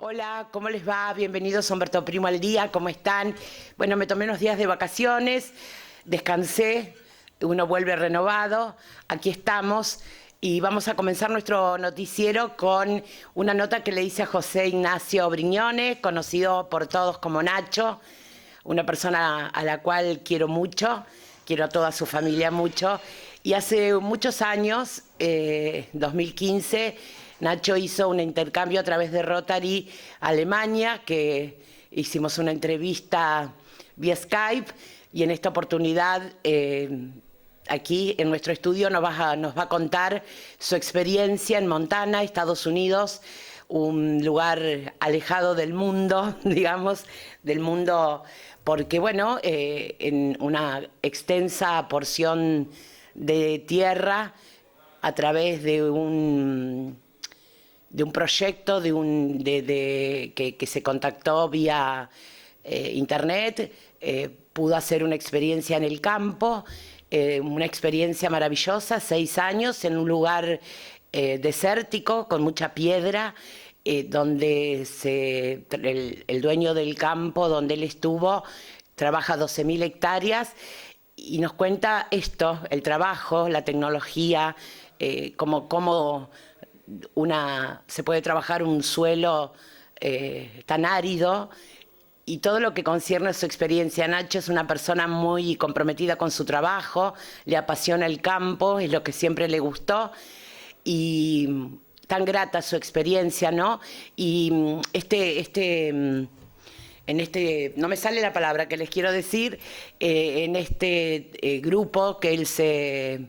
Hola, ¿cómo les va? Bienvenidos a Humberto Primo al Día, ¿cómo están? Bueno, me tomé unos días de vacaciones, descansé, uno vuelve renovado, aquí estamos y vamos a comenzar nuestro noticiero con una nota que le hice a José Ignacio Brignone, conocido por todos como Nacho, una persona a la cual quiero mucho, quiero a toda su familia mucho, y hace muchos años, 2015, Nacho hizo un intercambio a través de Rotary Alemania, que hicimos una entrevista vía Skype, y en esta oportunidad aquí en nuestro estudio nos va a contar su experiencia en Montana, Estados Unidos, un lugar alejado del mundo, digamos, del mundo, porque bueno, en una extensa porción de tierra, a través de un proyecto que se contactó vía internet, pudo hacer una experiencia en el campo, una experiencia maravillosa, 6 años en un lugar desértico, con mucha piedra, donde el dueño del campo donde él estuvo trabaja 12.000 hectáreas y nos cuenta esto, el trabajo, la tecnología, cómo se puede trabajar un suelo tan árido y todo lo que concierne a su experiencia. Nacho es una persona muy comprometida con su trabajo, le apasiona el campo, es lo que siempre le gustó y tan grata su experiencia, ¿no? Y no me sale la palabra que les quiero decir, en este grupo que él se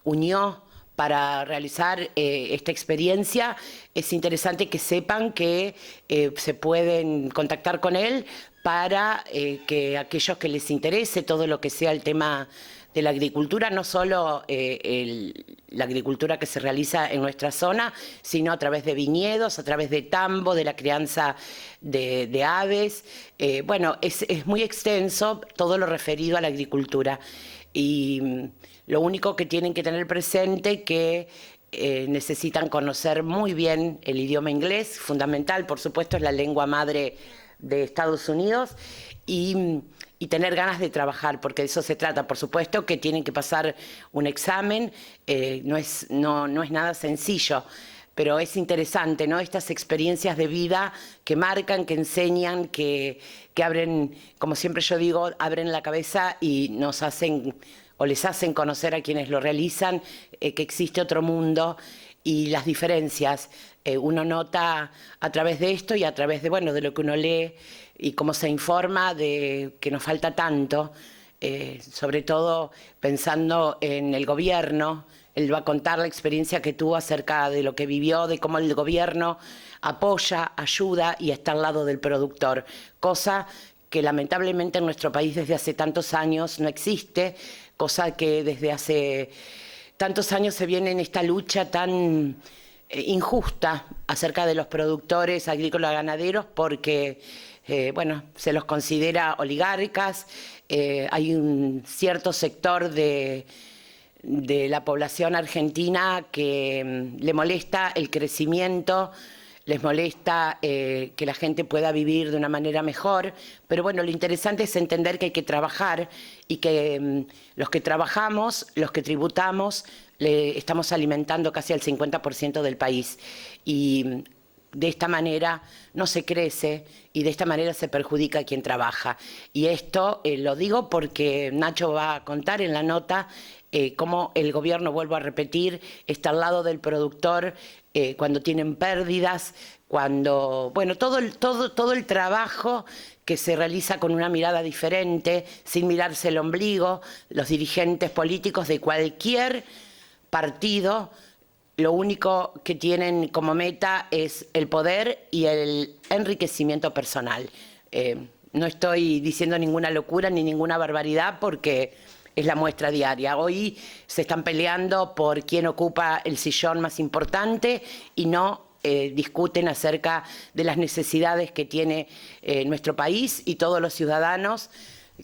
unió para realizar esta experiencia, es interesante que sepan que se pueden contactar con él para que aquellos que les interese todo lo que sea el tema de la agricultura, no solo la agricultura que se realiza en nuestra zona, sino a través de viñedos, a través de tambo, de la crianza de aves. Bueno, es muy extenso todo lo referido a la agricultura. Y lo único que tienen que tener presente que necesitan conocer muy bien el idioma inglés, fundamental, por supuesto, es la lengua madre de Estados Unidos, y tener ganas de trabajar, porque de eso se trata. Por supuesto que tienen que pasar un examen, no es nada sencillo, pero es interesante, ¿no? Estas experiencias de vida que marcan, que enseñan, que abren, como siempre yo digo, abren la cabeza y nos hacen o les hacen conocer a quienes lo realizan que existe otro mundo y las diferencias. Uno nota a través de esto y a través de, bueno, de lo que uno lee y cómo se informa de que nos falta tanto, sobre todo pensando en el gobierno. Él va a contar la experiencia que tuvo acerca de lo que vivió, de cómo el gobierno apoya, ayuda y está al lado del productor, cosa que lamentablemente en nuestro país desde hace tantos años no existe, cosa que desde hace tantos años se viene en esta lucha tan injusta acerca de los productores agrícolas ganaderos, porque bueno, se los considera oligarcas, hay un cierto sector de la población argentina que le molesta el crecimiento, les molesta que la gente pueda vivir de una manera mejor, pero bueno, lo interesante es entender que hay que trabajar y que los que trabajamos, los que tributamos, le estamos alimentando casi al 50% del país, y de esta manera no se crece y de esta manera se perjudica a quien trabaja. Y esto lo digo porque Nacho va a contar en la nota cómo el gobierno, vuelvo a repetir, está al lado del productor cuando tienen pérdidas, cuando, bueno, todo el trabajo que se realiza con una mirada diferente, sin mirarse el ombligo. Los dirigentes políticos de cualquier partido lo único que tienen como meta es el poder y el enriquecimiento personal. No estoy diciendo ninguna locura ni ninguna barbaridad porque es la muestra diaria. Hoy se están peleando por quién ocupa el sillón más importante y no discuten acerca de las necesidades que tiene nuestro país y todos los ciudadanos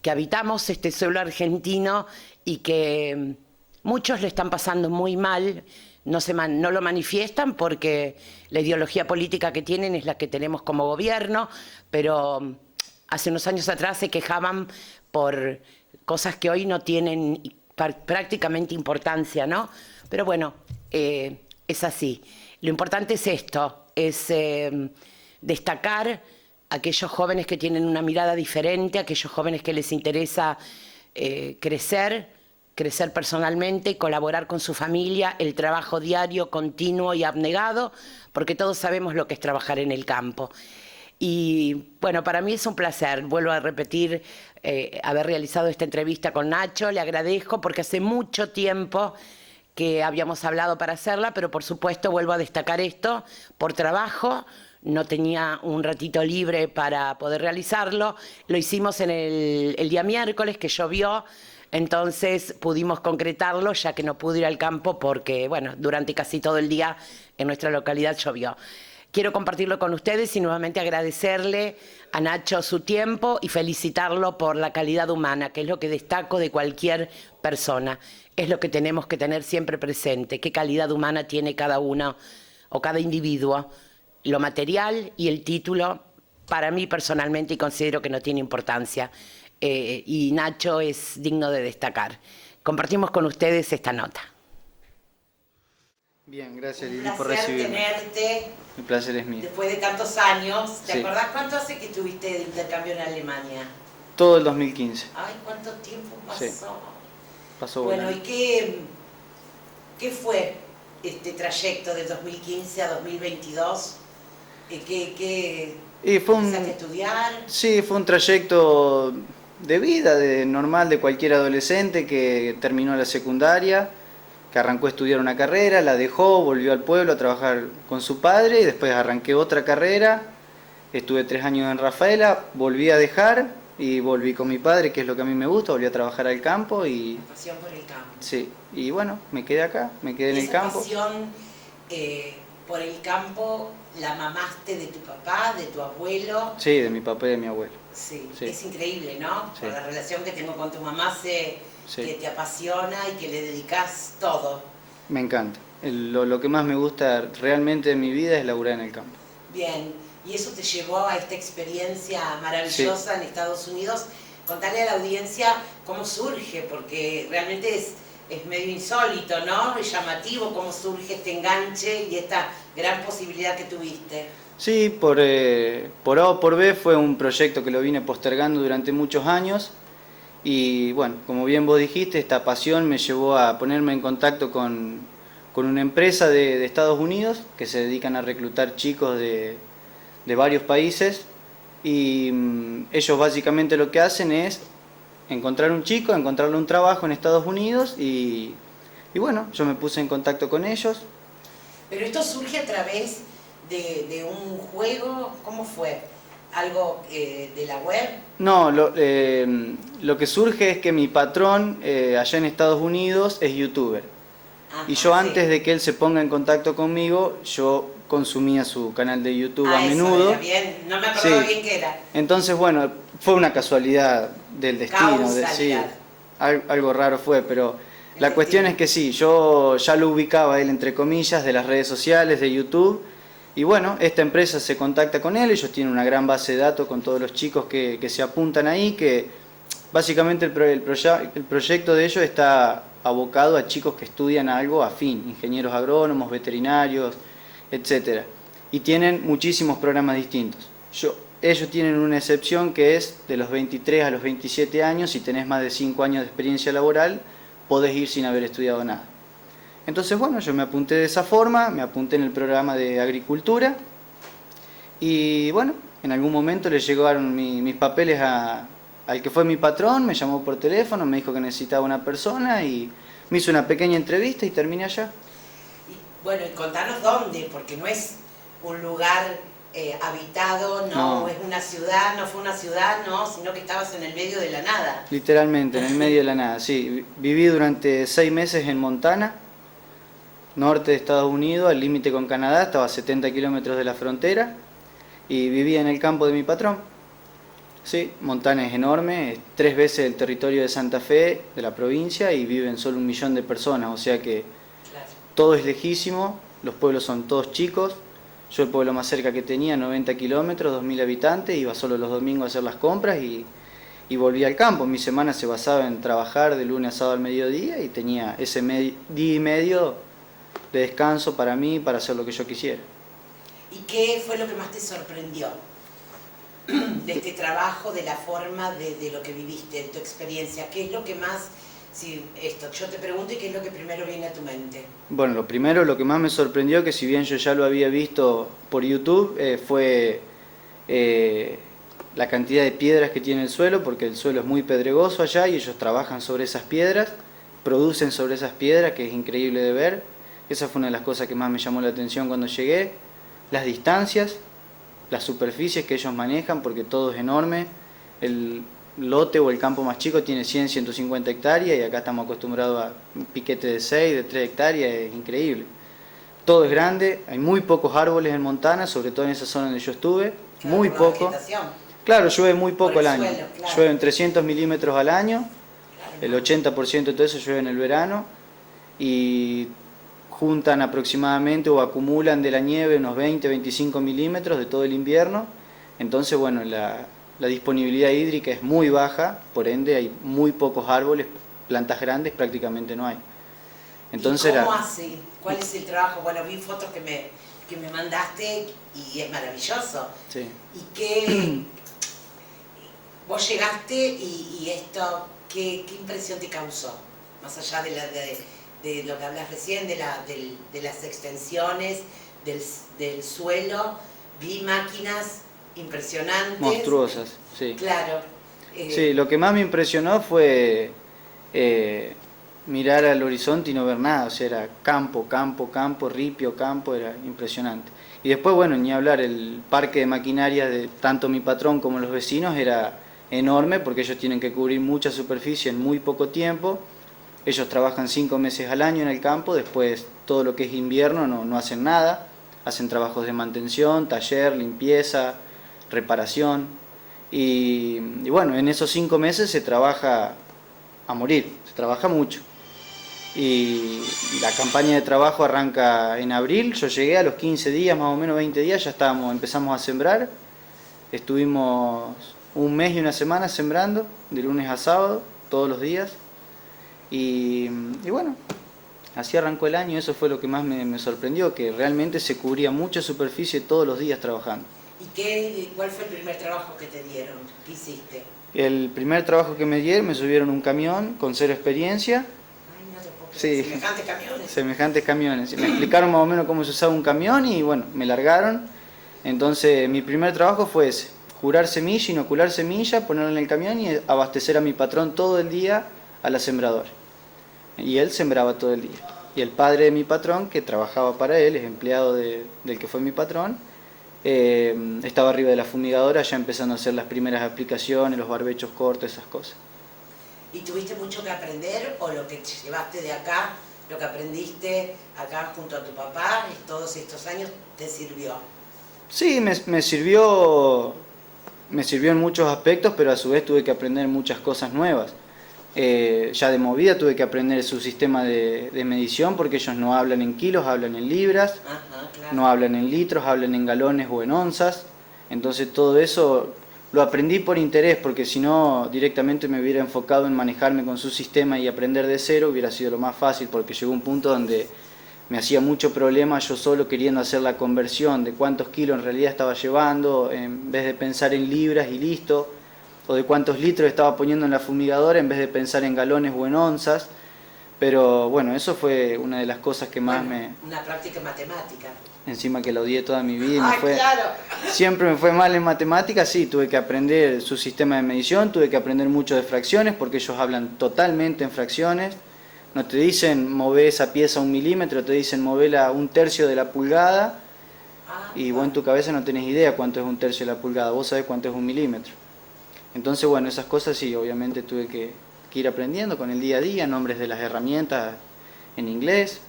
que habitamos este suelo argentino y que muchos le están pasando muy mal. no lo manifiestan porque la ideología política que tienen es la que tenemos como gobierno, pero hace unos años atrás se quejaban por cosas que hoy no tienen prácticamente importancia, ¿no? Pero bueno, es así. Lo importante es esto, es destacar a aquellos jóvenes que tienen una mirada diferente, a aquellos jóvenes que les interesa crecer personalmente, colaborar con su familia, el trabajo diario, continuo y abnegado, porque todos sabemos lo que es trabajar en el campo. Y bueno, para mí es un placer, vuelvo a repetir, haber realizado esta entrevista con Nacho, le agradezco porque hace mucho tiempo que habíamos hablado para hacerla, pero por supuesto vuelvo a destacar esto, por trabajo, no tenía un ratito libre para poder realizarlo, lo hicimos en el día miércoles que llovió, entonces pudimos concretarlo ya que no pude ir al campo porque, bueno, durante casi todo el día en nuestra localidad llovió. Quiero compartirlo con ustedes y nuevamente agradecerle a Nacho su tiempo y felicitarlo por la calidad humana, que es lo que destaco de cualquier persona. Es lo que tenemos que tener siempre presente, qué calidad humana tiene cada uno o cada individuo. Lo material y el título, para mí personalmente, y considero que no tiene importancia. Y Nacho es digno de destacar. Compartimos con ustedes esta nota. Bien, gracias Lili por recibirme. Un placer tenerte. El placer es mío. Después de tantos años. ¿Te Sí. acordás cuánto hace que estuviste de intercambio en Alemania? Todo el 2015. Ay, cuánto tiempo pasó. Sí. Pasó Bueno, volando. ¿y qué fue este trayecto del 2015 a 2022? ¿Qué Y fue empezaste a estudiar? sí, fue un trayecto de vida normal de cualquier adolescente que terminó la secundaria, que arrancó a estudiar una carrera, la dejó, volvió al pueblo a trabajar con su padre y después arranqué otra carrera, estuve 3 años en Rafaela, volví a dejar y volví con mi padre, que es lo que a mí me gusta, volví a trabajar al campo y Pasión por el campo. sí, y bueno, me quedé acá, me quedé en ¿Y el esa campo. pasión por el campo la mamaste de tu papá, de tu abuelo? Sí, de mi papá y de mi abuelo. Sí, Sí. es increíble, ¿no? Sí. Por la relación que tengo con tu mamá sé Sí. que te apasiona y que le dedicas todo. Me encanta. Lo que más me gusta realmente en mi vida es laburar en el campo. Bien, y eso te llevó a esta experiencia maravillosa en Estados Unidos. Contale a la audiencia cómo surge, porque realmente es medio insólito, ¿no? Es llamativo cómo surge este enganche y esta gran posibilidad que tuviste. Sí, por A o por B fue un proyecto que lo vine postergando durante muchos años y bueno, como bien vos dijiste, esta pasión me llevó a ponerme en contacto con una empresa de Estados Unidos que se dedican a reclutar chicos de varios países y ellos básicamente lo que hacen es encontrar un chico, encontrarle un trabajo en Estados Unidos y bueno, yo me puse en contacto con ellos. Pero esto surge a través de un juego, ¿cómo fue? ¿Algo de la web? No, lo que surge es que mi patrón allá en Estados Unidos es youtuber. Ajá, Y yo sí. antes de que él se ponga en contacto conmigo, yo consumía su canal de YouTube a Eso menudo. era bien, no me acordaba Sí. bien qué era. Entonces, bueno, fue una casualidad del destino. Sí, Causalidad. algo raro fue, pero El la cuestión destino. es que sí, yo ya lo ubicaba a él entre comillas de las redes sociales, de YouTube. Y bueno, esta empresa se contacta con él, ellos tienen una gran base de datos con todos los chicos que se apuntan ahí, que básicamente el proyecto de ellos está abocado a chicos que estudian algo afín, ingenieros agrónomos, veterinarios, etc. Y tienen muchísimos programas distintos. Ellos tienen una excepción que es de los 23 a los 27 años, si tenés más de 5 años de experiencia laboral, podés ir sin haber estudiado nada. Entonces, bueno, yo me apunté de esa forma, me apunté en el programa de agricultura y bueno, en algún momento le llegaron mis papeles al que fue mi patrón, me llamó por teléfono, me dijo que necesitaba una persona y me hizo una pequeña entrevista y terminé allá. Y, bueno, y contanos dónde, porque no es un lugar habitado, no es una ciudad, no fue una ciudad, no, sino que estabas en el medio de la nada. Literalmente, en el medio de la nada, sí. Viví durante 6 meses en Montana, norte de Estados Unidos, al límite con Canadá, estaba a 70 kilómetros de la frontera y vivía en el campo de mi patrón. Sí, Montana es enorme, es 3 veces el territorio de Santa Fe, de la provincia, y viven solo 1 millón de personas, o sea que Claro. todo es lejísimo, los pueblos son todos chicos. Yo el pueblo más cerca que tenía, 90 kilómetros, 2000 habitantes, iba solo los domingos a hacer las compras y volvía al campo. Mi semana se basaba en trabajar de lunes a sábado al mediodía y tenía ese día y medio de descanso para mí, para hacer lo que yo quisiera. ¿Y qué fue lo que más te sorprendió de este trabajo, de la forma, de lo que viviste, de tu experiencia? ¿Qué es lo que más, si esto, yo te pregunto, y qué es lo que primero viene a tu mente? Bueno, lo primero, lo que más me sorprendió, que si bien yo ya lo había visto por YouTube, fue la cantidad de piedras que tiene el suelo, porque el suelo es muy pedregoso allá y ellos trabajan sobre esas piedras, producen sobre esas piedras, que es increíble de ver. Esa fue una de las cosas que más me llamó la atención cuando llegué. Las distancias, las superficies que ellos manejan, porque todo es enorme. El lote o el campo más chico tiene 100, 150 hectáreas y acá estamos acostumbrados a un piquete de 6, de 3 hectáreas, es increíble. Todo es grande, hay muy pocos árboles en Montana, sobre todo en esa zona donde yo estuve, Claro, muy por la poco. vegetación. Claro, llueve muy poco Por el al año, suelo, claro. llueven 300 milímetros al año, Claro, el 80% de todo eso llueve en el verano y juntan aproximadamente o acumulan de la nieve unos 20, 25 milímetros de todo el invierno. Entonces, bueno, la disponibilidad hídrica es muy baja, por ende hay muy pocos árboles, plantas grandes prácticamente no hay. Entonces ¿Y cómo hace? ¿Cuál es el trabajo? Bueno, vi fotos que me mandaste y es maravilloso. Sí. ¿Y qué? Vos llegaste y esto, ¿qué impresión te causó? Más allá de lo que hablas recién, de las extensiones, del suelo, vi máquinas impresionantes. Monstruosas, sí. Claro. Sí, lo que más me impresionó fue mirar al horizonte y no ver nada, o sea, era campo, campo, campo, ripio, campo, era impresionante. Y después, bueno, ni hablar, el parque de maquinaria de tanto mi patrón como los vecinos era enorme porque ellos tienen que cubrir mucha superficie en muy poco tiempo. Ellos trabajan 5 meses al año en el campo, después todo lo que es invierno no hacen nada, hacen trabajos de mantención, taller, limpieza, reparación. Y bueno, en esos 5 meses se trabaja a morir, se trabaja mucho. Y la campaña de trabajo arranca en abril, yo llegué a los 15 días, más o menos 20 días, ya empezamos a sembrar. Estuvimos un mes y una semana sembrando, de lunes a sábado, todos los días. Y bueno, así arrancó el año, eso fue lo que más me sorprendió, que realmente se cubría mucha superficie todos los días trabajando. ¿Y cuál fue el primer trabajo que te dieron? ¿Qué hiciste? El primer trabajo que me dieron, me subieron un camión con 0 experiencia. Ay, no te puedo Sí. creer. Semejantes camiones. Semejantes camiones. Me explicaron más o menos cómo se usaba un camión y bueno, me largaron. Entonces mi primer trabajo fue ese, curar semilla, inocular semilla, ponerla en el camión y abastecer a mi patrón todo el día a la sembradora. Y él sembraba todo el día. Y el padre de mi patrón, que trabajaba para él, es empleado del que fue mi patrón, estaba arriba de la fumigadora ya empezando a hacer las primeras aplicaciones, los barbechos cortos, esas cosas. ¿Y tuviste mucho que aprender o lo que llevaste de acá, lo que aprendiste acá junto a tu papá, todos estos años, te sirvió? Sí, me sirvió en muchos aspectos, pero a su vez tuve que aprender muchas cosas nuevas. Ya de movida tuve que aprender su sistema de medición porque ellos no hablan en kilos, hablan en libras. Ajá, claro. No hablan en litros, hablan en galones o en onzas. Entonces todo eso lo aprendí por interés, porque si no directamente me hubiera enfocado en manejarme con su sistema y aprender de cero, hubiera sido lo más fácil, porque llegó un punto donde me hacía mucho problema yo solo queriendo hacer la conversión de cuántos kilos en realidad estaba llevando, en vez de pensar en libras y listo, o de cuántos litros estaba poniendo en la fumigadora en vez de pensar en galones o en onzas. Pero bueno, eso fue una de las cosas que más Una práctica matemática. Encima que la odié toda mi vida y ¡Ay, claro! siempre me fue mal en matemáticas, sí, tuve que aprender su sistema de medición, tuve que aprender mucho de fracciones, porque ellos hablan totalmente en fracciones. No te dicen mover esa pieza 1 milímetro, te dicen moverla 1/3 de la pulgada, y vos en tu cabeza no tenés idea cuánto es 1/3 de la pulgada, vos sabés cuánto es 1 milímetro. Entonces, bueno, esas cosas sí, obviamente tuve que ir aprendiendo con el día a día, nombres de las herramientas en inglés,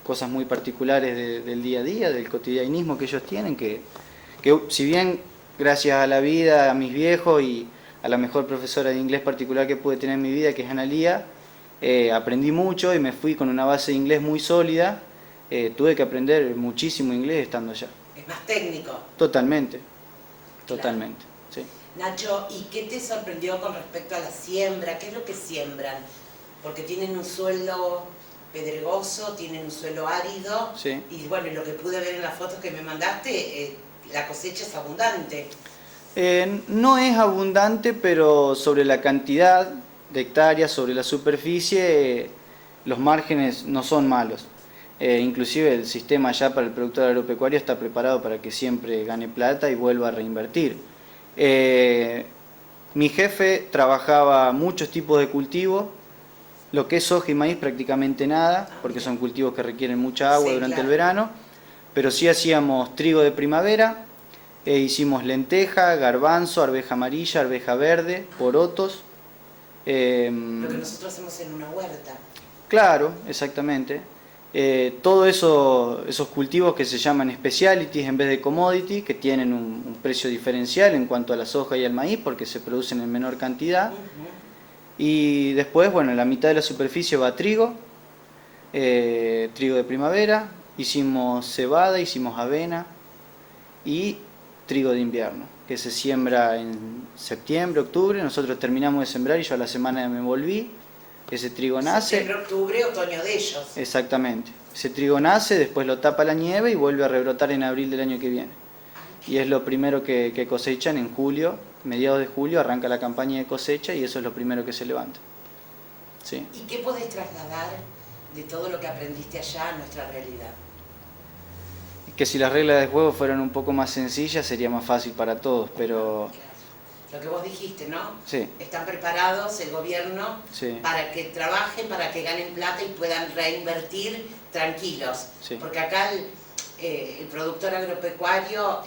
cosas muy particulares del día a día, del cotidianismo que ellos tienen, que si bien gracias a la vida, a mis viejos y a la mejor profesora de inglés particular que pude tener en mi vida, que es Analía, aprendí mucho y me fui con una base de inglés muy sólida, tuve que aprender muchísimo inglés estando allá. Es más técnico. Totalmente, totalmente, sí. Nacho, ¿y qué te sorprendió con respecto a la siembra? ¿Qué es lo que siembran? Porque tienen un suelo pedregoso, tienen un suelo árido, Sí. y bueno, lo que pude ver en las fotos que me mandaste, la cosecha es abundante. No es abundante, pero sobre la cantidad de hectáreas, sobre la superficie, los márgenes no son malos. Inclusive el sistema ya para el productor agropecuario está preparado para que siempre gane plata y vuelva a reinvertir. Mi jefe trabajaba muchos tipos de cultivos, lo que es soja y maíz prácticamente nada, porque son cultivos que requieren mucha agua durante el verano, pero sí hacíamos trigo de primavera, hicimos lenteja, garbanzo, arveja amarilla, arveja verde, porotos. Lo que nosotros hacemos en una huerta. Claro, exactamente. Todos esos cultivos que se llaman specialities en vez de commodity, que tienen un precio diferencial en cuanto a la soja y al maíz porque se producen en menor cantidad. Y después, bueno, en la mitad de la superficie va trigo, trigo de primavera, hicimos cebada, hicimos avena y trigo de invierno, que se siembra en septiembre, octubre. Nosotros terminamos de sembrar y yo a la semana me volví. Ese trigo nace. Septiembre, octubre, otoño de ellos. Exactamente. Ese trigo nace, después lo tapa la nieve y vuelve a rebrotar en abril del año que viene. Y es lo primero que cosechan en julio, mediados de julio, arranca la campaña de cosecha y eso es lo primero que se levanta. Sí. ¿Y qué podés trasladar de todo lo que aprendiste allá a nuestra realidad? Que si las reglas de juego fueran un poco más sencillas sería más fácil para todos, pero... Lo que vos dijiste, ¿no? Sí. Están preparados el gobierno Sí. para que trabajen, para que ganen plata y puedan reinvertir tranquilos. Sí. Porque acá el productor agropecuario,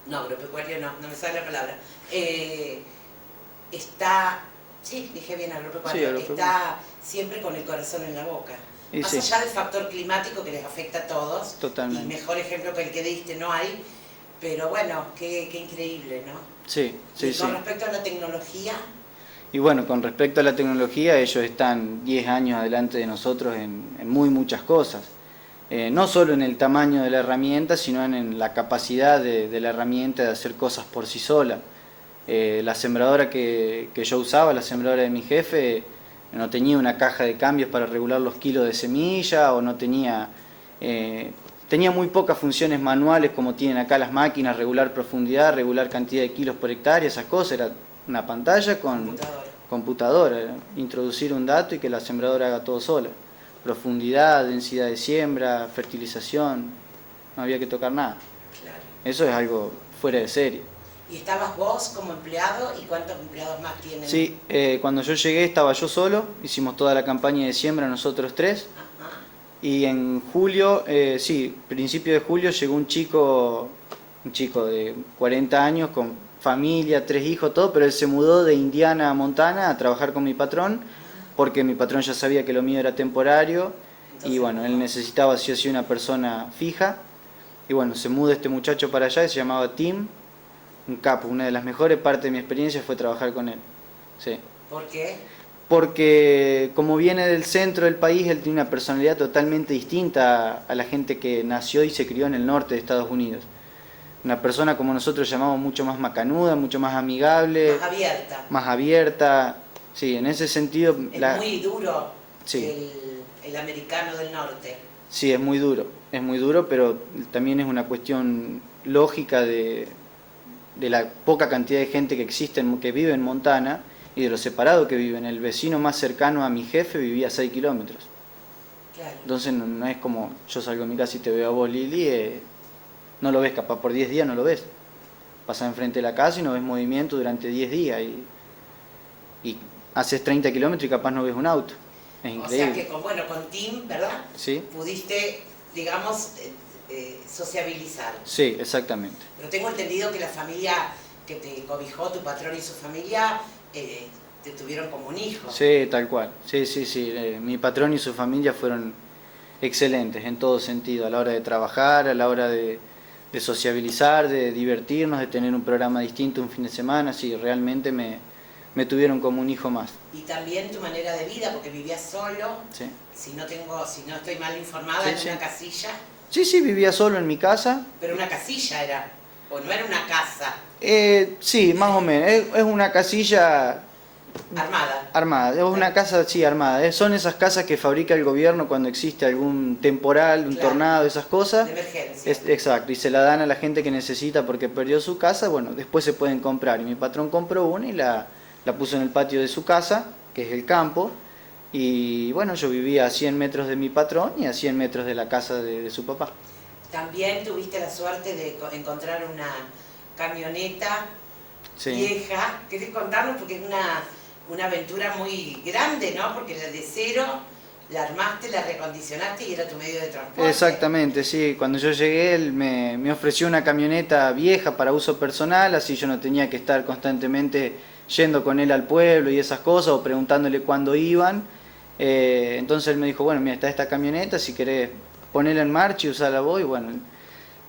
no me sale la palabra, está, sí, dije bien agropecuario, Sí, agropecuario. está siempre con el corazón en la boca. Y Más sí. allá del factor climático que les afecta a todos, Totalmente. y mejor ejemplo que el que diste no hay, pero bueno, qué increíble, ¿no? Sí, sí, y con sí. respecto a la tecnología, Y bueno, con respecto a la tecnología, ellos están 10 años adelante de nosotros en muchas cosas. No solo en el tamaño de la herramienta, sino en la capacidad de la herramienta de hacer cosas por sí sola. La sembradora que yo usaba, la sembradora de mi jefe, no tenía una caja de cambios para regular los kilos de semilla, o no tenía... tenía muy pocas funciones manuales como tienen acá las máquinas, regular profundidad, regular cantidad de kilos por hectárea, esas cosas. Era una pantalla con computadora, introducir un dato y que la sembradora haga todo sola. Profundidad, densidad de siembra, fertilización, no había que tocar nada. claro. Eso es algo fuera de serie. ¿Y estabas vos como empleado y cuántos empleados más tienen? Sí, cuando yo llegué estaba yo solo, hicimos toda la campaña de siembra nosotros tres. Ajá. Y en julio, sí, principio de julio llegó un chico de 40 años con familia, 3 hijos, todo, pero él se mudó de Indiana a Montana a trabajar con mi patrón, porque mi patrón ya sabía que lo mío era temporario. Entonces, y bueno, él necesitaba sí o sí una persona fija. Y bueno, se muda este muchacho para allá, se llamaba Tim, un capo. Una de las mejores partes de mi experiencia fue trabajar con él. Sí. ¿Por qué? Porque como viene del centro del país, él tiene una personalidad totalmente distinta a la gente que nació y se crió en el norte de Estados Unidos. Una persona como nosotros llamamos mucho más macanuda, mucho más amigable. Más abierta. Más abierta. Sí, en ese sentido... Es muy duro sí. el americano del norte. Sí, es muy duro, pero también es una cuestión lógica de la poca cantidad de gente que existe, que vive en Montana, y de lo separado que viven. El vecino más cercano a mi jefe vivía a 6 kilómetros. Claro. Entonces no es como yo salgo de mi casa y te veo a vos, Lili, no lo ves, capaz por 10 días no lo ves. Pasas enfrente de la casa y no ves movimiento durante 10 días y haces 30 kilómetros y capaz no ves un auto. Es increíble. O sea que con Tim, ¿verdad? Sí. Pudiste, digamos, sociabilizar. Sí, exactamente. Pero tengo entendido que la familia que te cobijó, tu patrón y su familia, te tuvieron como un hijo. Sí, tal cual. Sí. Mi patrón y su familia fueron excelentes en todo sentido, a la hora de trabajar, a la hora de sociabilizar, de divertirnos, de tener un programa distinto un fin de semana. Sí, realmente me me tuvieron como un hijo más. Y también tu manera de vida, porque vivías solo, Sí. si no estoy mal informada, Sí, en sí. una casilla, Sí, vivía solo en mi casa. pero una casilla era, o no era una casa Sí, más o menos. Es una casilla armada. armada, es una casa, sí, armada. Son esas casas que fabrica el gobierno cuando existe algún temporal, un Claro. tornado, esas cosas. De emergencia. Exacto, y se la dan a la gente que necesita porque perdió su casa. Bueno, después se pueden comprar. Y mi patrón compró una y la puso en el patio de su casa, que es el campo. Y bueno, yo vivía a 100 metros de mi patrón y a 100 metros de la casa de su papá. También tuviste la suerte de encontrar una camioneta Sí. vieja. ¿Querés contarnos? Porque es una aventura muy grande, ¿no? Porque la de cero la armaste, la recondicionaste y era tu medio de transporte. Exactamente, sí. Cuando yo llegué, él me ofreció una camioneta vieja para uso personal, así yo no tenía que estar constantemente yendo con él al pueblo y esas cosas, o preguntándole cuándo iban. Entonces él me dijo, bueno, mira, está esta camioneta, si querés ponerla en marcha y usarla vos. Y bueno,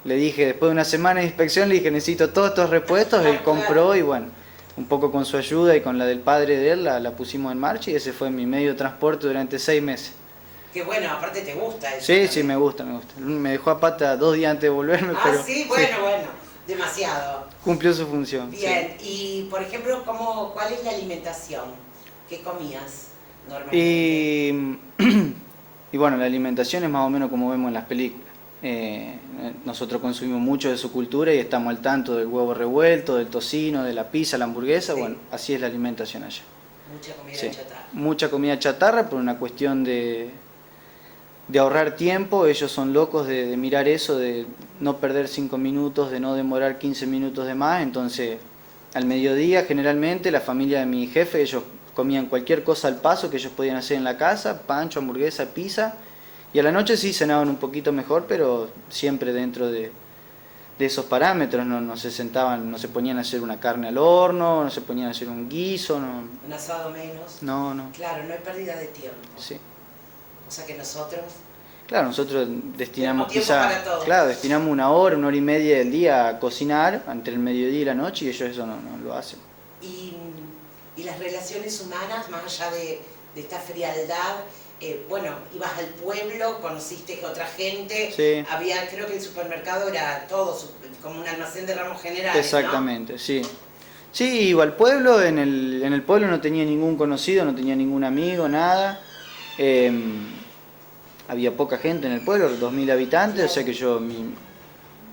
le dije, después de una semana de inspección, le dije, necesito todos estos repuestos. Él compró y bueno, un poco con su ayuda y con la del padre de él, la pusimos en marcha y ese fue mi medio de transporte durante 6 meses. Que bueno, aparte te gusta eso. Sí, también. sí, me gusta. Me dejó a pata 2 días antes de volverme, pero Sí, bueno, demasiado. cumplió su función. Bien, Sí. y por ejemplo, ¿cuál es la alimentación? ¿Qué comías normalmente? Y bueno, la alimentación es más o menos como vemos en las películas. Nosotros consumimos mucho de su cultura y estamos al tanto del huevo revuelto, del tocino, de la pizza, la hamburguesa. Sí. Bueno, así es la alimentación allá. Mucha comida Sí. chatarra. Mucha comida chatarra por una cuestión de ahorrar tiempo. Ellos son locos de mirar eso, de no perder 5 minutos, de no demorar 15 minutos de más. Entonces, al mediodía generalmente la familia de mi jefe, ellos comían cualquier cosa al paso que ellos podían hacer en la casa, pancho, hamburguesa, pizza. Y a la noche sí cenaban un poquito mejor, pero siempre dentro de esos parámetros. No se sentaban, no se ponían a hacer una carne al horno, no se ponían a hacer un guiso. Un asado menos. No. Claro, no hay pérdida de tiempo. Sí. O sea que nosotros... Claro, nosotros destinamos Tenemos tiempo para todo. claro, destinamos 1 hora y media del día a cocinar entre el mediodía y la noche y ellos eso no lo hacen. Y las relaciones humanas, más allá de esta frialdad, bueno, ibas al pueblo, conociste a otra gente, Sí. creo que el supermercado era todo, como un almacén de ramos generales, Exactamente, sí. Sí, iba al pueblo, en el pueblo no tenía ningún conocido, no tenía ningún amigo, nada. Había poca gente en el pueblo, 2000 habitantes, o sea que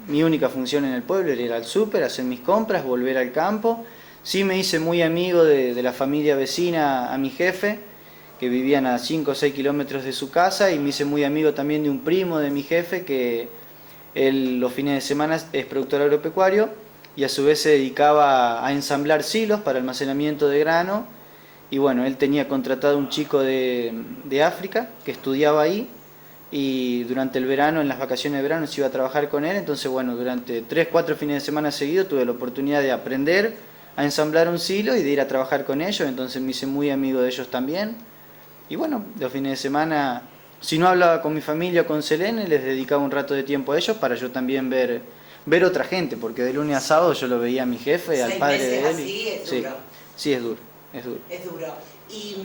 mi única función en el pueblo era ir al súper, hacer mis compras, volver al campo. Sí me hice muy amigo de la familia vecina a mi jefe, que vivían a 5 o 6 kilómetros de su casa, y me hice muy amigo también de un primo de mi jefe, que él los fines de semana es productor agropecuario, y a su vez se dedicaba a ensamblar silos para almacenamiento de grano. Y bueno, él tenía contratado un chico de África que estudiaba ahí, y durante el verano, en las vacaciones de verano, se iba a trabajar con él. Entonces bueno, durante 3, 4 fines de semana seguidos tuve la oportunidad de aprender a ensamblar un silo y de ir a trabajar con ellos. Entonces me hice muy amigo de ellos también. Y bueno, los fines de semana, si no hablaba con mi familia o con Selene, les dedicaba un rato de tiempo a ellos para yo también ver otra gente, porque de lunes a sábado yo lo veía a mi jefe, al 6 padre meses de él. así es Sí, duro. sí, es duro, es duro. Es duro. Y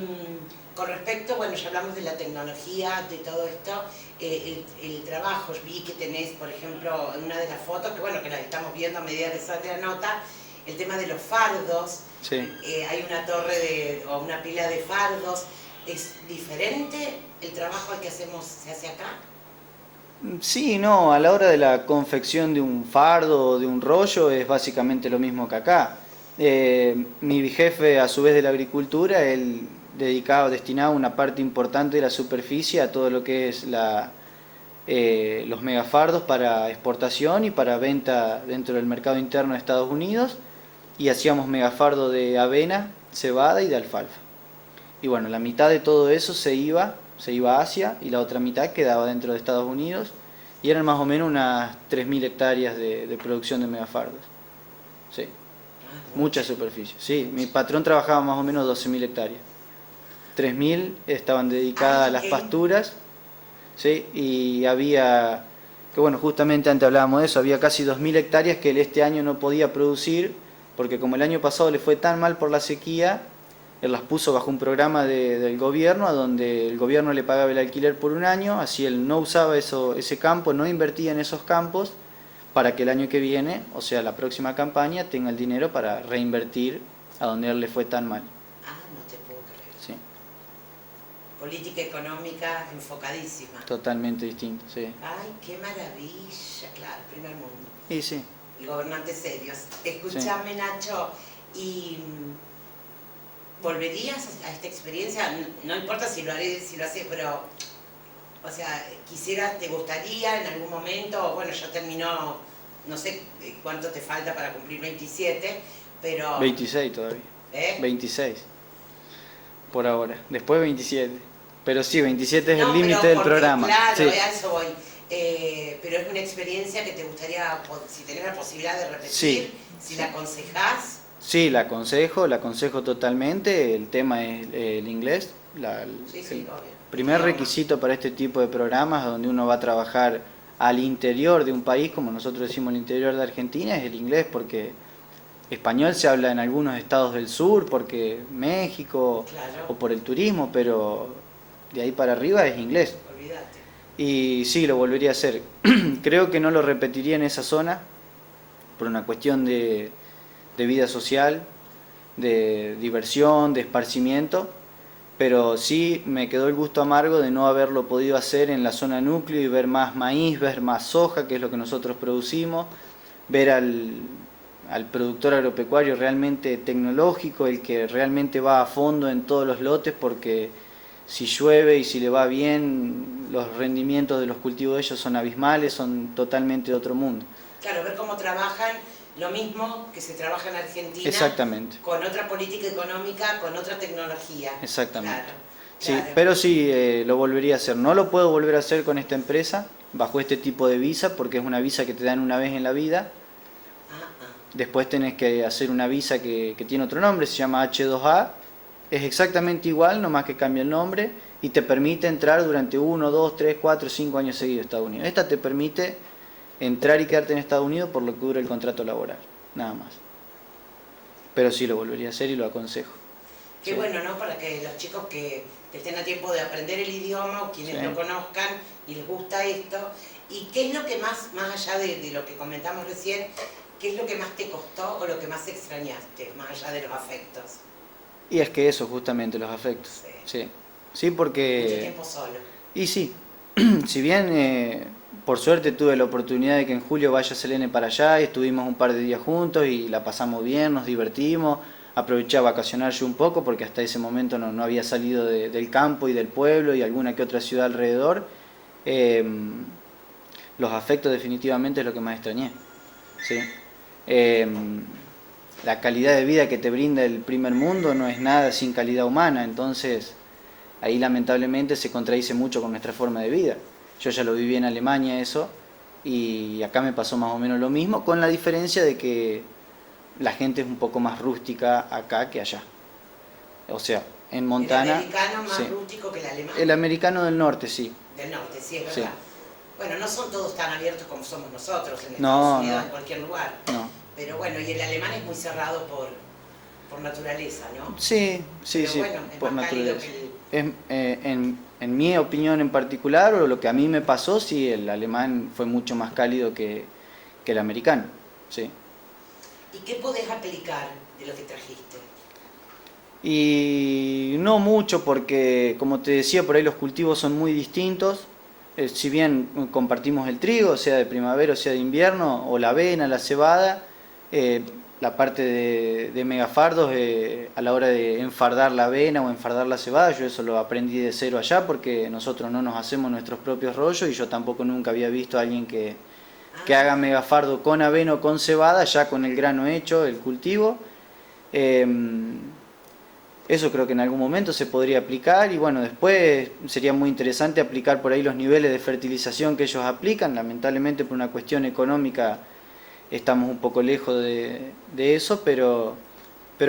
con respecto, bueno, ya hablamos de la tecnología, de todo esto, el trabajo, vi que tenés, por ejemplo, en una de las fotos, que bueno, que las estamos viendo a medida que sale la nota, el tema de los fardos. Sí. Hay una torre o una pila de fardos. ¿Es diferente el trabajo que se hace acá? Sí, no, a la hora de la confección de un fardo o de un rollo es básicamente lo mismo que acá. Mi jefe, a su vez de la agricultura, él destinaba una parte importante de la superficie a todo lo que es los megafardos para exportación y para venta dentro del mercado interno de Estados Unidos, y hacíamos megafardo de avena, cebada y de alfalfa. Y bueno, la mitad de todo eso se iba a Asia y la otra mitad quedaba dentro de Estados Unidos, y eran más o menos unas 3.000 hectáreas de producción de megafardos. Sí, mucha superficie. Sí, mi patrón trabajaba más o menos 12.000 hectáreas. 3.000 estaban dedicadas a las pasturas, ¿sí? Y había, que bueno, justamente antes hablábamos de eso, había casi 2.000 hectáreas que él este año no podía producir, porque como el año pasado le fue tan mal por la sequía, Él las puso bajo un programa del gobierno, a donde el gobierno le pagaba el alquiler por un año, así él no usaba ese campo, no invertía en esos campos, para que el año que viene, o sea, la próxima campaña, tenga el dinero para reinvertir a donde a él le fue tan mal. Ah, no te puedo creer. Sí. Política económica enfocadísima. Totalmente distinto, sí. Ay, qué maravilla, claro, primer mundo. Y sí. Y gobernantes serios. Escúchame, sí. Nacho, ¿y volverías a esta experiencia? No importa si lo haré, si lo haces, pero, o sea, quisieras, te gustaría en algún momento, bueno, ya terminó, no sé cuánto te falta para cumplir 27, pero... 26 todavía. 26. Por ahora. Después 27. Pero sí, 27 es el límite del programa. Claro, sí. A eso voy. Pero es una experiencia que te gustaría, si tenés la posibilidad de repetir, sí. si la aconsejás. Sí, la aconsejo totalmente. El tema es el inglés. El primer requisito para este tipo de programas, donde uno va a trabajar al interior de un país, como nosotros decimos el interior de Argentina, es el inglés, porque español se habla en algunos estados del sur, porque México, claro. O por el turismo, pero de ahí para arriba es inglés. Olvídate. Y sí, lo volvería a hacer. Creo que no lo repetiría en esa zona, por una cuestión de vida social, de diversión, de esparcimiento, pero sí me quedó el gusto amargo de no haberlo podido hacer en la zona núcleo y ver más maíz, ver más soja, que es lo que nosotros producimos, ver al productor agropecuario realmente tecnológico, el que realmente va a fondo en todos los lotes, porque si llueve y si le va bien, los rendimientos de los cultivos de ellos son abismales, son totalmente de otro mundo. Claro, ver cómo trabajan, lo mismo que se trabaja en Argentina. Exactamente. Con otra política económica, con otra tecnología. Exactamente. Claro, sí, claro. Pero sí, lo volvería a hacer. No lo puedo volver a hacer con esta empresa, bajo este tipo de visa, porque es una visa que te dan una vez en la vida. Después tenés que hacer una visa que tiene otro nombre, se llama H2A. Es exactamente igual, nomás que cambia el nombre y te permite entrar durante 1, 2, 3, 4, 5 años seguidos a Estados Unidos. Esta te permite entrar y quedarte en Estados Unidos por lo que dura el contrato laboral, nada más. Pero sí lo volvería a hacer y lo aconsejo. Qué sí. Bueno, ¿no? Para que los chicos que estén a tiempo de aprender el idioma o quienes sí. lo conozcan y les gusta esto. ¿Y qué es lo que más allá de lo que comentamos recién, qué es lo que más te costó o lo que más extrañaste, más allá de los afectos? Y es que eso, justamente, los afectos. Sí, sí porque... Mucho tiempo solo. Y sí, si bien por suerte tuve la oportunidad de que en julio vaya Selene para allá y estuvimos un par de días juntos y la pasamos bien, nos divertimos, aproveché a vacacionar yo un poco porque hasta ese momento no había salido del campo y del pueblo y alguna que otra ciudad alrededor. Los afectos definitivamente es lo que más extrañé. ¿Sí? La calidad de vida que te brinda el primer mundo no es nada sin calidad humana, entonces ahí lamentablemente se contradice mucho con nuestra forma de vida. Yo ya lo viví en Alemania eso y acá me pasó más o menos lo mismo, con la diferencia de que la gente es un poco más rústica acá que allá. O sea, en Montana... ¿El americano más sí. Rústico que el alemán? El americano del norte, sí. Del norte, sí, es verdad. Sí. Bueno, no son todos tan abiertos como somos nosotros en no, Estados Unidos, no. en cualquier lugar. No. Pero bueno, y el alemán es muy cerrado por naturaleza, ¿no? Sí, sí, pero sí, bueno, es por más naturaleza. Que En mi opinión en particular, o lo que a mí me pasó, sí, el alemán fue mucho más cálido que el americano, sí. ¿Y qué podés aplicar de lo que trajiste? Y no mucho porque, como te decía, por ahí los cultivos son muy distintos. Si bien compartimos el trigo, sea de primavera o sea de invierno, o la avena, la cebada, la parte de megafardos, a la hora de enfardar la avena o enfardar la cebada, yo eso lo aprendí de cero allá porque nosotros no nos hacemos nuestros propios rollos y yo tampoco nunca había visto a alguien que haga megafardo con avena o con cebada, ya con el grano hecho, el cultivo. Eso creo que en algún momento se podría aplicar y bueno, después sería muy interesante aplicar por ahí los niveles de fertilización que ellos aplican. Lamentablemente por una cuestión económica estamos un poco lejos de eso, pero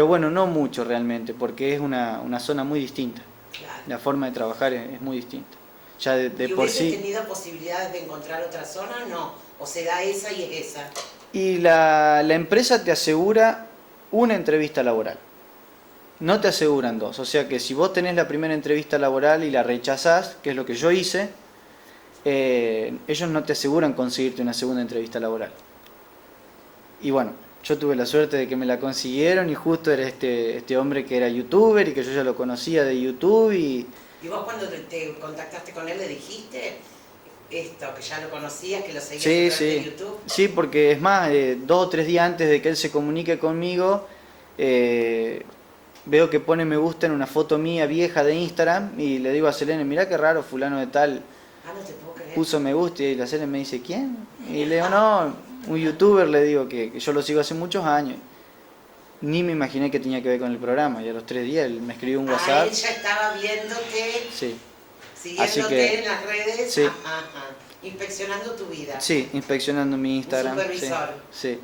bueno, no mucho realmente, porque es una zona muy distinta. Claro. La forma de trabajar es muy distinta. Ya de ¿Y por hubieses sí... tenido posibilidades de encontrar otra zona? No, o se da esa y es esa. Y la empresa te asegura una entrevista laboral. no te aseguran dos. O sea que si vos tenés la primera entrevista laboral y la rechazás, que es lo que yo hice, ellos no te aseguran conseguirte una segunda entrevista laboral. Y bueno, yo tuve la suerte de que me la consiguieron y justo era este hombre que era youtuber y que yo ya lo conocía de YouTube y... ¿Y vos cuando te contactaste con él le dijiste esto, que ya lo conocías, que lo seguías a Sí, través de sí, YouTube? sí, porque es más, 2 o 3 días antes de que él se comunique conmigo, veo que pone me gusta en una foto mía vieja de Instagram y le digo a Selene, mirá qué raro fulano de tal Ah, no te puedo creer. puso me gusta y la Selene me dice, ¿quién? Y le digo, no, un youtuber, le digo que yo lo sigo hace muchos años. Ni me imaginé que tenía que ver con el programa y a los 3 días él me escribió un Ah, WhatsApp. él ya estaba viéndote, Sí, así siguiéndote que en las redes, sí, inspeccionando tu vida. sí, inspeccionando mi Un Instagram. supervisor. Sí,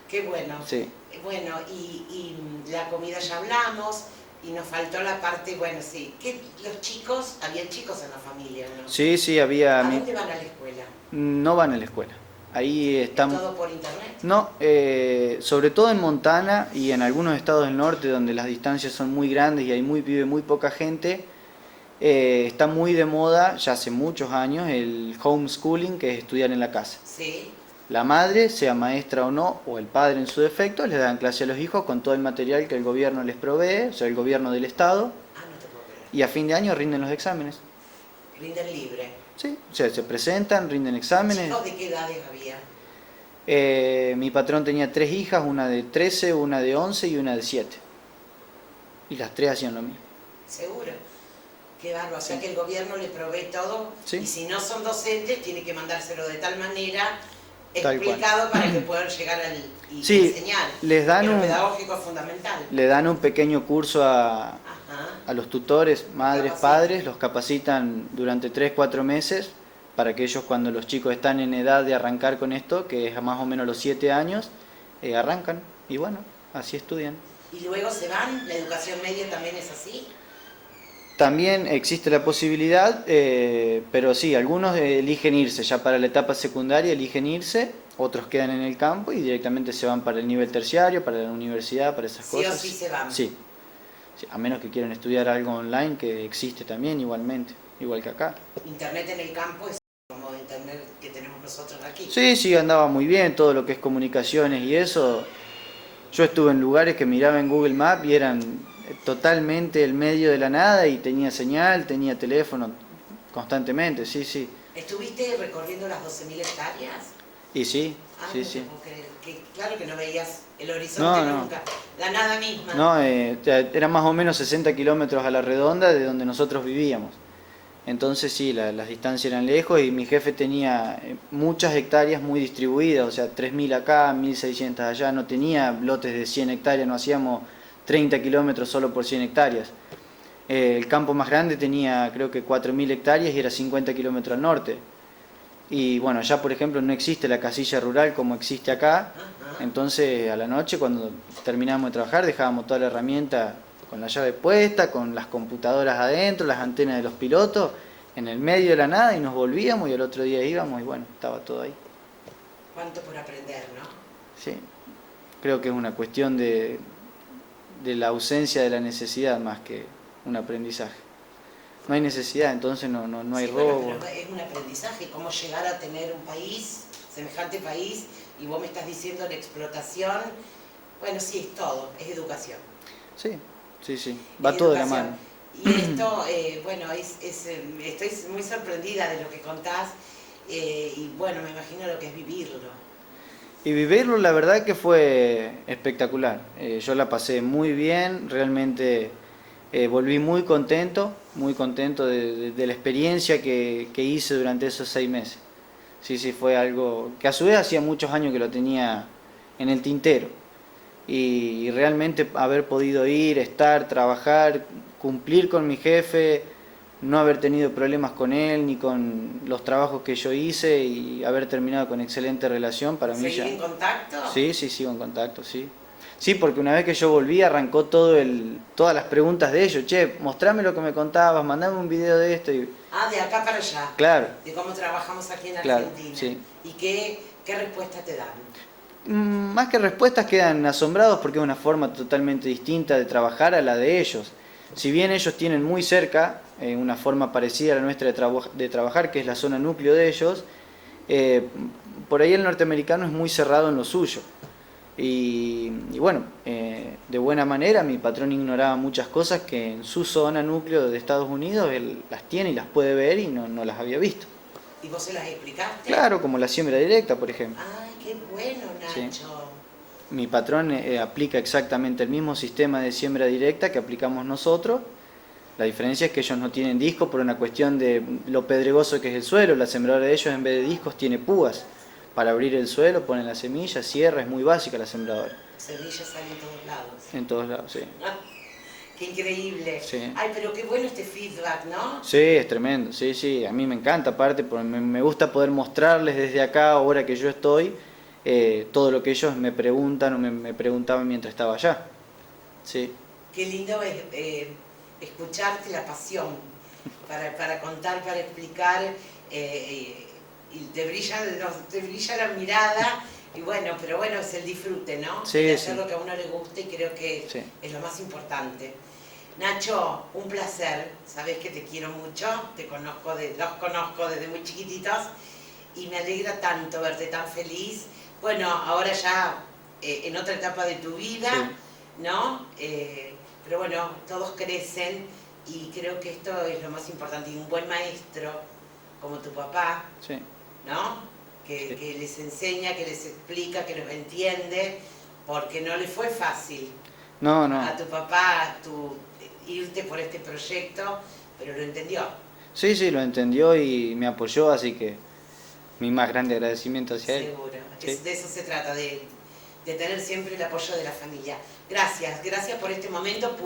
Qué bueno. sí. Bueno, y la comida ya hablamos, y nos faltó la parte, bueno, sí, que los chicos, había chicos en la familia, ¿no? Sí, sí, había... ¿A dónde van a la escuela? No van a la escuela. Ahí ¿Es estamos... todo por internet? No, sobre todo en Montana y en algunos estados del norte donde las distancias son muy grandes y vive muy poca gente, está muy de moda, ya hace muchos años, el homeschooling, que es estudiar en la casa. Sí. La madre, sea maestra o no, o el padre en su defecto, les dan clase a los hijos con todo el material que el gobierno les provee, o sea, el gobierno del estado, Ah, no te puedo creer. y a fin de año rinden los exámenes. Rinden libre. Sí, o sea, se presentan, rinden exámenes. ¿Chicos de qué edades había? Mi patrón tenía 3 hijas, una de 13, una de 11 y una de 7. Y las 3 hacían lo mismo. Seguro. Qué bárbaro. O sea que el gobierno le provee todo, Sí. y si no son docentes, tiene que mandárselo de tal manera Tal explicado para que puedan llegar y Sí, enseñar. les dan Porque lo un- pedagógico es fundamental. Le dan un pequeño curso Ajá. a los tutores, madres, Capacitan. padres, los capacitan durante 3, 4 meses para que ellos, cuando los chicos están en edad de arrancar con esto, que es más o menos los 7 años, arrancan y bueno, así estudian. Y luego se van, la educación media también es así. También existe la posibilidad, pero sí, algunos eligen irse, ya para la etapa secundaria eligen irse, otros quedan en el campo y directamente se van para el nivel terciario, para la universidad, para esas Sí cosas. o sí se van. Sí, sí, a menos que quieran estudiar algo online, que existe también igualmente, igual que acá. Internet en el campo es como internet que tenemos nosotros aquí. Sí, sí, andaba muy bien, todo lo que es comunicaciones y eso. Yo estuve en lugares que miraba en Google Maps y eran totalmente el medio de la nada y tenía señal, tenía teléfono constantemente, sí, sí. ¿Estuviste recorriendo las 12.000 hectáreas? Y sí, Ah, sí, no sí. te puedo creer. Claro que no veías el horizonte No, no. nunca, la nada misma. No, era más o menos 60 kilómetros a la redonda de donde nosotros vivíamos. Entonces sí, las distancias eran lejos y mi jefe tenía muchas hectáreas muy distribuidas, o sea, 3.000 acá, 1.600 allá, no tenía lotes de 100 hectáreas, no hacíamos 30 kilómetros solo por 100 hectáreas. El campo más grande tenía creo que 4.000 hectáreas y era 50 kilómetros al norte. Y bueno, allá por ejemplo no existe la casilla rural como existe acá, Ajá. entonces a la noche cuando terminábamos de trabajar dejábamos toda la herramienta con la llave puesta, con las computadoras adentro, las antenas de los pilotos, en el medio de la nada y nos volvíamos y el otro día íbamos y bueno, estaba todo ahí. Cuánto por aprender, ¿no? Sí, creo que es una cuestión de la ausencia de la necesidad más que un aprendizaje. No hay necesidad, entonces no hay Sí, bueno, robo. pero es un aprendizaje, cómo llegar a tener un país, semejante país, y vos me estás diciendo la explotación. Bueno, sí, es todo, es educación. Sí, sí, sí, va Es todo de la educación. mano. Y esto, bueno, estoy muy sorprendida de lo que contás, y bueno, me imagino lo que es vivirlo. Y vivirlo la verdad que fue espectacular. Yo la pasé muy bien, realmente volví muy contento de la experiencia que hice durante esos 6 meses. Sí, sí, fue algo que a su vez hacía muchos años que lo tenía en el tintero. Y realmente haber podido ir, estar, trabajar, cumplir con mi jefe, no haber tenido problemas con él ni con los trabajos que yo hice y haber terminado con excelente relación para mí ya. ¿Seguir en contacto? Sí, sí, sigo en contacto, sí. Sí, porque una vez que yo volví arrancó todas las preguntas de ellos. Che, mostrame lo que me contabas, mandame un video de esto. Y, Ah, de acá para allá. claro, De cómo trabajamos aquí en claro, Argentina. sí. ¿Y qué respuesta te dan? Más que respuestas quedan asombrados porque es una forma totalmente distinta de trabajar a la de ellos. Si bien ellos tienen muy cerca una forma parecida a la nuestra de trabajar, que es la zona núcleo de ellos, por ahí el norteamericano es muy cerrado en lo suyo. Y bueno, de buena manera mi patrón ignoraba muchas cosas que en su zona núcleo de Estados Unidos él las tiene y las puede ver y no las había visto. ¿Y vos se las explicaste? Claro, como la siembra directa, por ejemplo. Ay, qué bueno, Nacho. Sí. Mi patrón aplica exactamente el mismo sistema de siembra directa que aplicamos nosotros. La diferencia es que ellos no tienen discos por una cuestión de lo pedregoso que es el suelo. La sembradora de ellos en vez de discos tiene púas. Para abrir el suelo ponen la semilla, cierra, es muy básica la sembradora. Semillas salen en todos lados. En todos lados, sí. Qué increíble. Sí. Ay, pero qué bueno este feedback, ¿no? Sí, es tremendo, sí, sí, a mí me encanta aparte, porque me gusta poder mostrarles desde acá, ahora que yo estoy, todo lo que ellos me preguntan o me preguntaban mientras estaba allá. Sí. Qué lindo es escucharte la pasión para contar, para explicar, y te brilla la mirada, y bueno, pero bueno, es el disfrute, ¿no? Sí, de hacer sí. lo que a uno le guste y creo que Sí. es lo más importante. Nacho, un placer, sabés que te quiero mucho, los conozco desde muy chiquititos y me alegra tanto verte tan feliz. Bueno, ahora ya en otra etapa de tu vida, Sí. ¿no? Pero bueno, todos crecen y creo que esto es lo más importante. Y un buen maestro, como tu papá, Sí. ¿no? Que, Sí. que les enseña, que les explica, que los entiende, porque no le fue fácil No, no. a tu papá irte por este proyecto, pero lo entendió. Sí, sí, lo entendió y me apoyó, así que mi más grande agradecimiento hacia él. Seguro. Sí. De eso se trata, de tener siempre el apoyo de la familia. Gracias por este momento.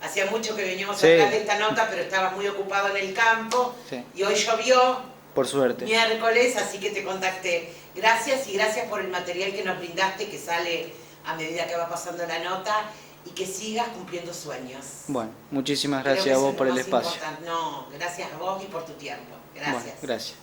Hacía mucho que veníamos Sí. a hablar de esta nota, pero estabas muy ocupado en el campo, Sí. y hoy llovió, Por suerte. miércoles, así que te contacté. Gracias, y gracias por el material que nos brindaste, que sale a medida que va pasando la nota, y que sigas cumpliendo sueños. Bueno, muchísimas Creo que gracias a eso vos es por lo el más espacio. importante. No, gracias a vos y por tu tiempo. Gracias. Bueno, gracias.